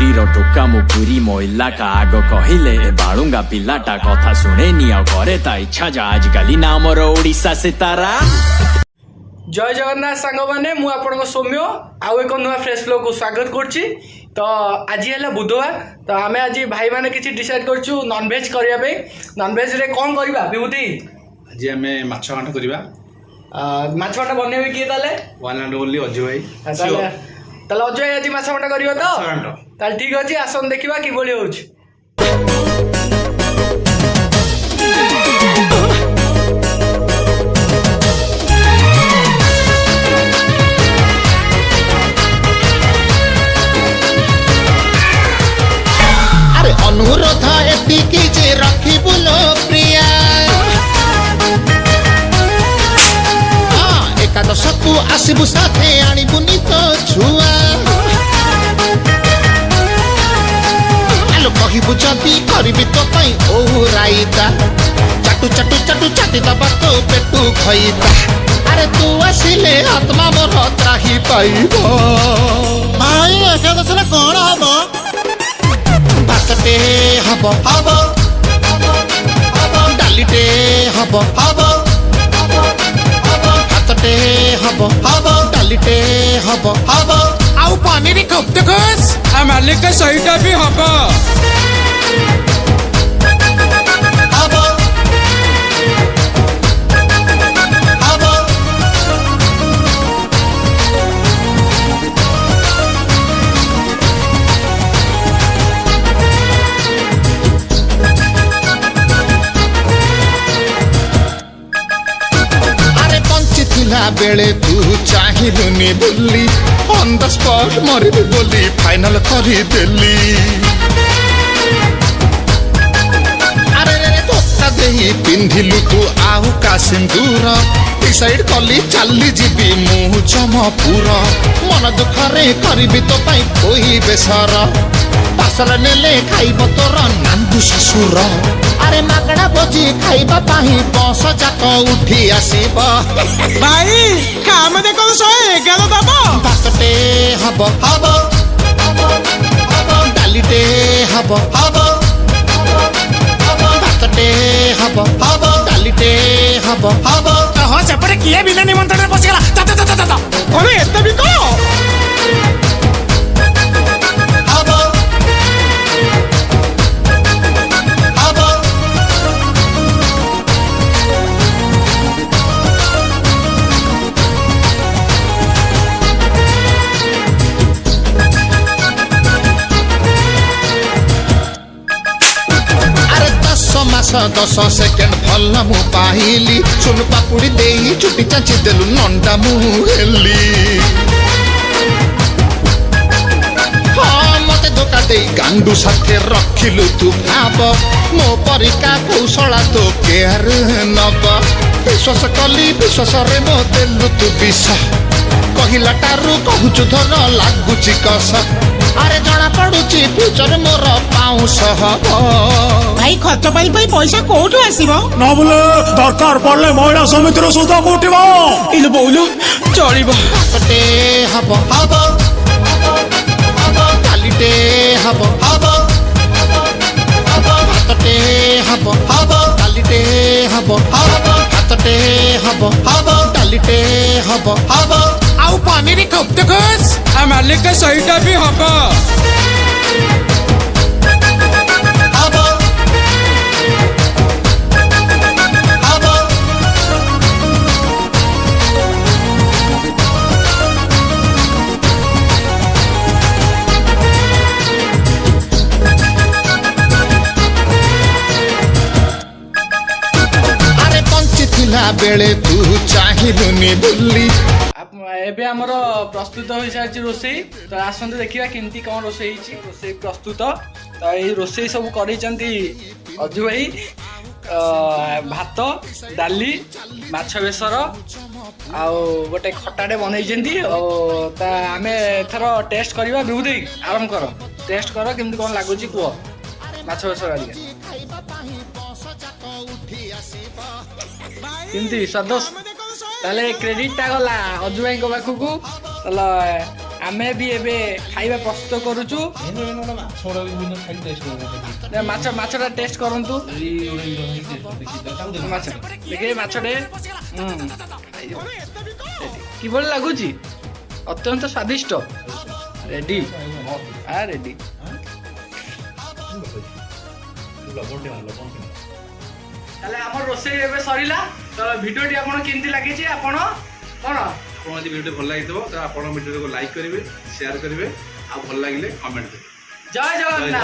पुरी टोका मो पुरी मोइला का आग कहले ए बाळुंगा पिलाटा कथा शुणेनी आ करे ता इच्छा जा आजकल नाम ओडिशा सितारा। जय जगन्नाथ सांग मैंने मु आपण सौम्य आउ एक नुआ फ्रेश फ्लो को स्वागत करछि। तो आज है बुधवार तो आम आज भाई मैंने किसी डिसाइड करछु नॉनवेज करने नॉनवेज रे कौन करबा विभूति आज आम माछ घाट करवा माछ घाट बनेबे किए ताले वन एंड ओनली अजय भाई ताले ताले अजय आज माछ घाट करियो तो ताले ठीक अछि आसन देखिबा कि बोली होछ। अनुरोध एतिकी जे रखी बोलो प्रिया एकादश तू आसबु साथे आनिबुनी तो छुआ आलो कहिबु जदी करबी तो पई ओ राईता चाटू चाटू चाटू चाटी दबा तो पेटू खइता अरे तू आसिले आत्मा मोर त्राही पाइबो भाई एकादश रे कोन हबो भातटे हब हब डालीटे हब हब भातटे हब हब डालीटे हब हब आउ पनीर कब तक आ मालिक सहीटा भी हब बेले तू चाहिलुनी बुल्ली ऑन द स्पॉट मरबी बोली फाइनल करी देली अरे रे धोखा देही पिंधिलु तू आउ का सिंदूर डिसाइड कली चली जीवी मुँह चमपुर मन दुखरे करबी तो पाई कोई बेसर पासल नेले खाइब तोर नांदु ससुर अरे मागड़ा भोजी खाइबा पाही बस जाक उठी आसीब भाई काम दे कोन 111 दबो भातटे हब हब डालीटे हब हब भातटे हब हब डालीटे हब हब हो सेपटे किए बिना निमंत्रण पसिगला ता अरे एते भी को मास 10 सेकेंड भल मु पाइली सुन पापुड़ी दे चुटी चाची देलु नंडा मु हेली हाँ मते धोखा दे गांडू साथे रखिलु तू भाव मो परिका कौशला तो केयर नब विश्वास कली विश्वास रे मो देलु तू विष कहिला टारू कहूचु धर लागुची कस अरे जना पड़ुची फ्यूचर मोर पाउस हब भाई खर्च पाई पैसा कोठु आसीबो न बोले दरकार पड़ले महिला समितिर सुधा कोठिबो इलो बोलो चलिबो भातटे हब हब डालीटे हब हब भातटे हब हब डालीटे हब हब भातटे हब हब डालीटे हब हब आउ पनीर कब तक आ मालिक सहीटा भी हब अरे पंची थिला बेले तू चाहिलुनी बुल्ली एबे हमर प्रस्तुत हो सारी रोसई तो आसते देखा केमती कौन रोसई रोसई प्रस्तुत तो ये रोसई सब कर अजू भाई भात डाली माछ बेसर आउ गोटे खटाटे बनई आम एथर टेस्ट करवा विभूति आरंभ कर टेस्ट कर केमती कौन लगुच कह माछ बेसर केमती स्वाद ताले क्रेडिट टा गला अजू भाई पाखक ଆମେ ବି ଏବେ ଖାଇବା ପ୍ରସ୍ତୁତ କରୁଛୁ। ମାଛଟା ଟେଷ୍ଟ କରନ୍ତୁ। ମାଛ ଦେଖିବେ ମାଛଟେ କିଭଳି ଲାଗୁଛି? ଅତ୍ୟନ୍ତ ସ୍ୱାଦିଷ୍ଟ। Ready ready. ତାହେଲେ ଆମର ରୋଷେଇ ଏବେ ସରିଲା। ତ ଭିଡ଼ିଓଟି ଆପଣ କେମିତି ଲାଗିଛି? ଆପଣ କ'ଣ ଆପଣ ଯଦି ଭିଡ଼ିଓ ଭଲ ଲାଗିଥିବ ତ ଆପଣ ଭିଡ଼ିଓକୁ ଲାଇକ୍ କରିବେ, ସେୟାର କରିବେ, ଆଉ ଭଲ ଲାଗିଲେ କମେଣ୍ଟ କରିବେ। ଜୟ ଜଗନ୍ନାଥ।